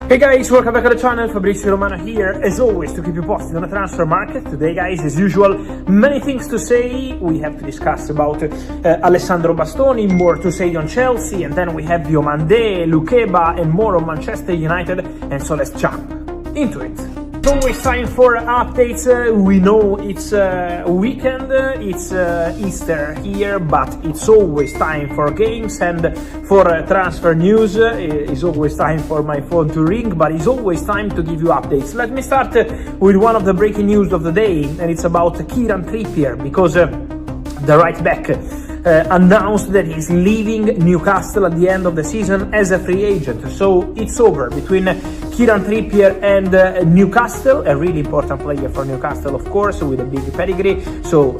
Hey guys, welcome back to the channel. Fabrizio, Romano here, as always, to keep you posted on the transfer market. Today, guys, as usual, many things to say. We have to discuss about Alessandro Bastoni, more to say on Chelsea, and then we have Diomande, Lukeba, and more on Manchester United. And so let's jump into it. It's always time for updates. We know it's weekend, it's Easter here, but it's always time for games and for transfer news. It's always time for my phone to ring, but it's always time to give you updates. Let me start with one of the breaking news of the day, and it's about Kieran Trippier, because the right back announced that he's leaving Newcastle at the end of the season as a free agent. So it's over between Kieran Trippier and Newcastle, a really important player for Newcastle, of course, with a big pedigree. So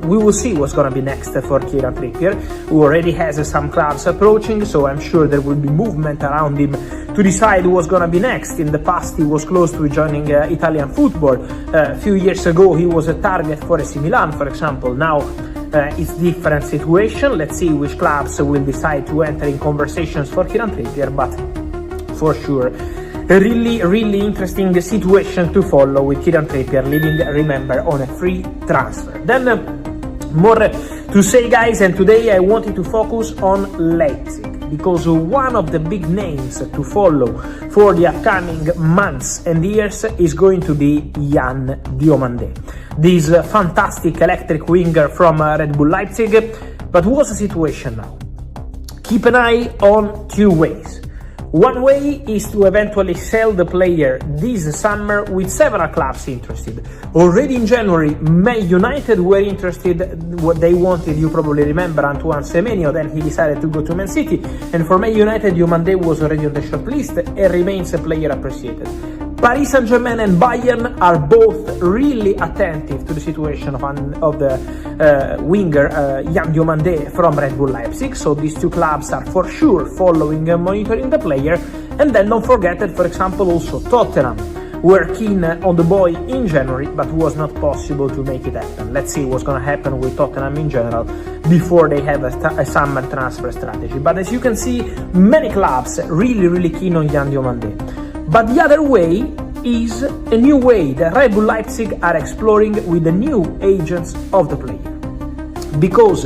we will see what's going to be next for Kieran Trippier, who already has some clubs approaching, so I'm sure there will be movement around him to decide what's going to be next. In the past, he was close to joining Italian football. A few years ago, he was a target for AC Milan, for example. Now, it's different situation. Let's see which clubs will decide to enter in conversations for Kieran Trippier, but for sure, a really interesting situation to follow with Kieran Trippier leaving, remember, on a free transfer. Then more to say, guys, and today I wanted to focus on Leipzig, because one of the big names to follow for the upcoming months and years is going to be Yann Diomande, this fantastic electric winger from Red Bull Leipzig. But what's the situation now? Keep an eye on two ways. One way is to eventually sell the player this summer, with several clubs interested. Already in January, Man United were interested. What they wanted, you probably remember, Antoine Semenyo. Then he decided to go to Man City. And for Man United, Diomande was already on the short list and remains a player appreciated. Paris Saint-Germain and Bayern are both really attentive to the situation of the winger Yann Diomande from Red Bull Leipzig. So these two clubs are for sure following and monitoring the player. And then don't forget that, for example, also Tottenham were keen on the boy in January, but was not possible to make it happen. Let's see what's going to happen with Tottenham in general before they have a summer transfer strategy. But as you can see, many clubs really keen on Yann Diomande. But the other way is a new way that Red Bull Leipzig are exploring with the new agents of the player. Because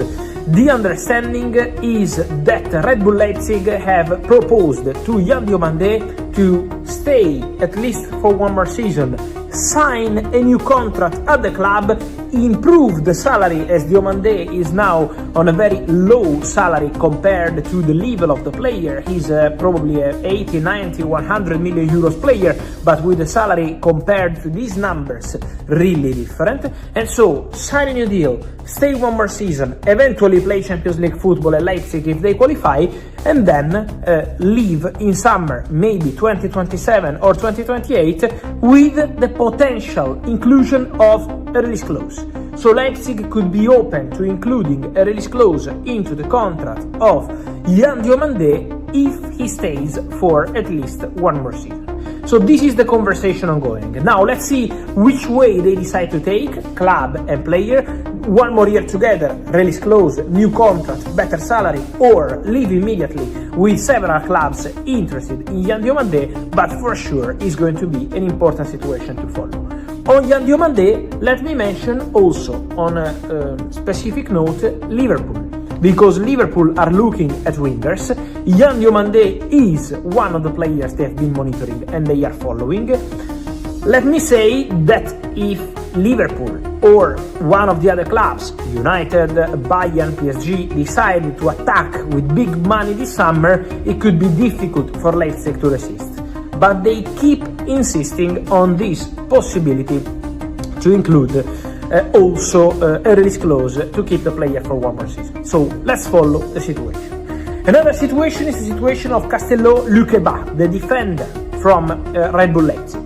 the understanding is that Red Bull Leipzig have proposed to Yann Diomande to stay at least for one more season, sign a new contract at the club, improve the salary, as Diomande is now on a very low salary compared to the level of the player. He's probably a 80, 90, 100 million euros player, but with the salary compared to these numbers, really different. And so, sign a new deal, stay one more season, eventually play Champions League football at Leipzig if they qualify, and then leave in summer, maybe 2027 or 2028, with the potential inclusion of a release clause. So Leipzig could be open to including a release clause into the contract of Yann Diomande if he stays for at least one more season. So this is the conversation ongoing. Now let's see which way they decide to take, club and player. One more year together, release clause, new contract, better salary, or leave immediately, with several clubs interested in Yann Diomande, but for sure is going to be an important situation to follow. On Yann Diomande, let me mention also, on a specific note, Liverpool, because Liverpool are looking at wingers. Yann Diomande is one of the players they have been monitoring and they are following. Let me say that if Liverpool or one of the other clubs, United, Bayern, PSG, decide to attack with big money this summer, it could be difficult for Leipzig to resist. But they keep insisting on this possibility to include also a release clause to keep the player for one more season. So let's follow the situation. Another situation is the situation of Castello Lukeba, the defender from Red Bull Leipzig.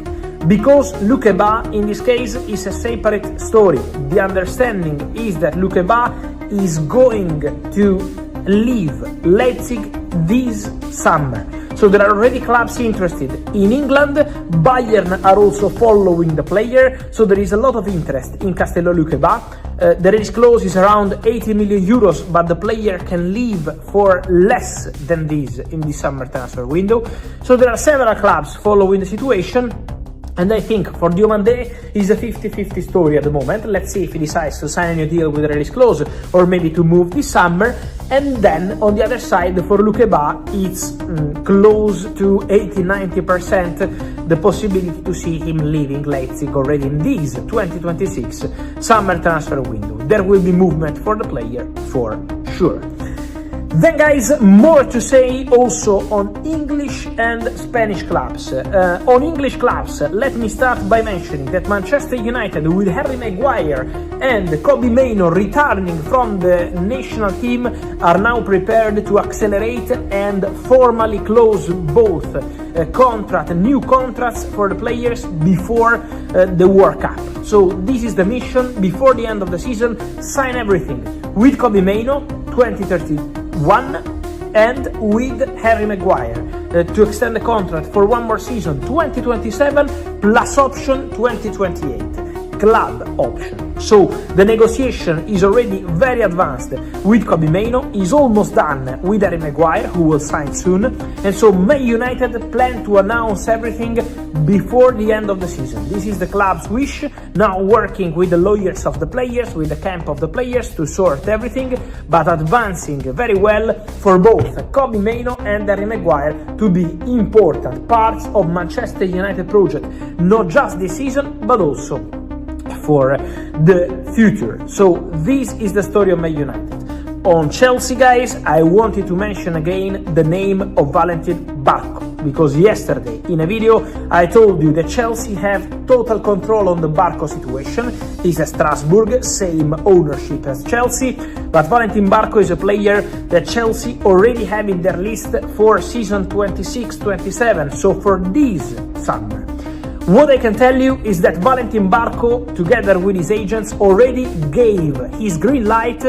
Because Lukeba, in this case, is a separate story. The understanding is that Lukeba is going to leave Leipzig this summer. So there are already clubs interested. In England, Bayern are also following the player, so there is a lot of interest in Castello Luqueba. The release clause is around 80 million euros, but the player can leave for less than this in the summer transfer window. So there are several clubs following the situation. And I think for Diomandé is a 50-50 story at the moment. Let's see if he decides to sign a new deal with a release clause or maybe to move this summer. And then on the other side, for Luqueba, it's close to 80-90% the possibility to see him leaving Leipzig already in this 2026 summer transfer window. There will be movement for the player for sure. Then guys, more to say also on English and Spanish clubs. On English clubs, let me start by mentioning that Manchester United, with Harry Maguire and Kobbie Mainoo returning from the national team, are now prepared to accelerate and formally close both new contracts for the players before the World Cup. So this is the mission before the end of the season: sign everything with Kobbie Mainoo 2031 and with Harry Maguire to extend the contract for one more season 2027 plus option 2028, club option. So the negotiation is already very advanced with Kobbie Mainoo, is almost done with Harry Maguire, who will sign soon, and so Man United plan to announce everything before the end of the season. This is the club's wish, now working with the lawyers of the players, with the camp of the players to sort everything, but advancing very well for both Kobbie Mainoo and Harry Maguire to be important parts of Manchester United project, not just this season, but also for the future. So this is the story of Man United. On Chelsea, guys, I wanted to mention again the name of Valentin Barco, because yesterday in a video I told you that Chelsea have total control on the Barco situation. He's at Strasbourg, same ownership as Chelsea, but Valentin Barco is a player that Chelsea already have in their list for season 26-27, so for this summer. What I can tell you is that Valentin Barco, together with his agents, already gave his green light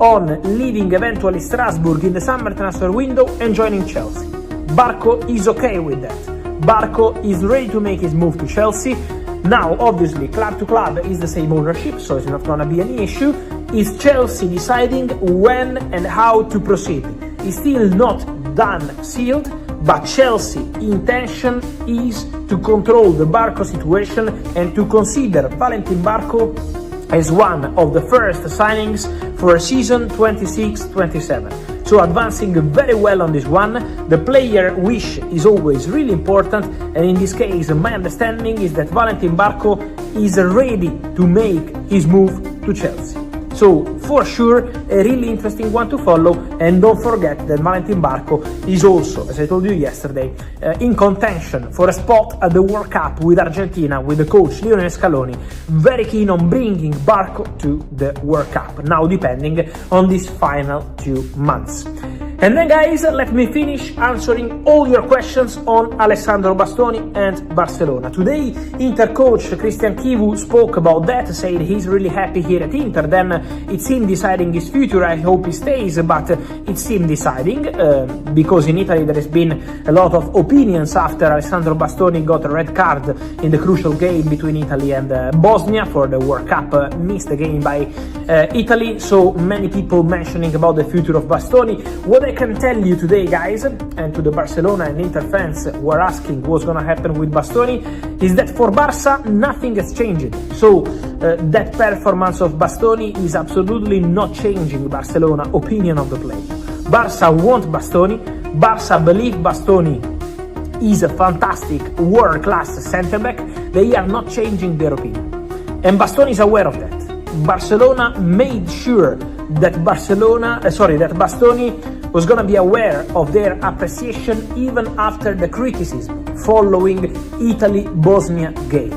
on leaving eventually Strasbourg in the summer transfer window and joining Chelsea. Barco is okay with that. Barco is ready to make his move to Chelsea. Now, obviously, club to club is the same ownership, so it's not going to be any issue. It's Chelsea deciding when and how to proceed. It's still not done, sealed, but Chelsea's intention is to control the Barco situation and to consider Valentin Barco as one of the first signings for season 26-27. So advancing very well on this one. The player wish is always really important, and in this case my understanding is that Valentin Barco is ready to make his move to Chelsea. So for sure a really interesting one to follow, and don't forget that Valentin Barco is also, as I told you yesterday, in contention for a spot at the World Cup with Argentina, with the coach Lionel Scaloni, very keen on bringing Barco to the World Cup, now depending on these final 2 months. And then guys, let me finish answering all your questions on Alessandro Bastoni and Barcelona. Today, Inter coach Christian Chivu spoke about that, said he's really happy here at Inter. Then it's him deciding his future. I hope he stays, but it's him deciding, because in Italy there has been a lot of opinions after Alessandro Bastoni got a red card in the crucial game between Italy and Bosnia for the World Cup, missed the game by Italy. So many people mentioning about the future of Bastoni. What I can tell you today, guys, and to the Barcelona and Inter fans who are asking what's going to happen with Bastoni, is that for Barca nothing has changed. So that performance of Bastoni is absolutely not changing Barcelona opinion of the player. Barca want Bastoni. Barca believe Bastoni is a fantastic world-class centre-back. They are not changing their opinion, and Bastoni is aware of that. Barcelona made sure that Bastoni was going to be aware of their appreciation even after the criticism following Italy-Bosnia game.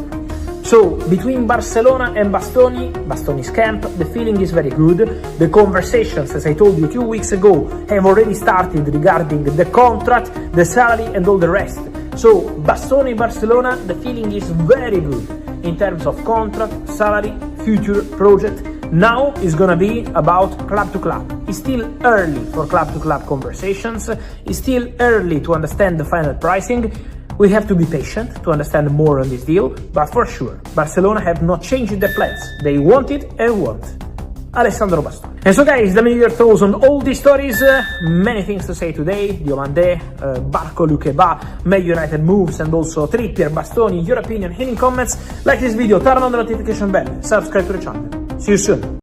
So between Barcelona and Bastoni's camp, the feeling is very good. The conversations, as I told you 2 weeks ago, have already started regarding the contract, the salary and all the rest. So Bastoni, Barcelona, the feeling is very good in terms of contract, salary, future project. Now it's gonna be about club to club. It's still early for club to club conversations. It's still early to understand the final pricing. We have to be patient to understand more on this deal, but for sure, Barcelona have not changed their plans. They want it and want Alessandro Bastoni. And so guys, let me hear your thoughts on all these stories. Many things to say today. Diomande, Barco, Luqueba, Man United moves, and also Trippier, Bastoni, your opinion, hidden comments. Like this video, turn on the notification bell, subscribe to the channel. See you soon.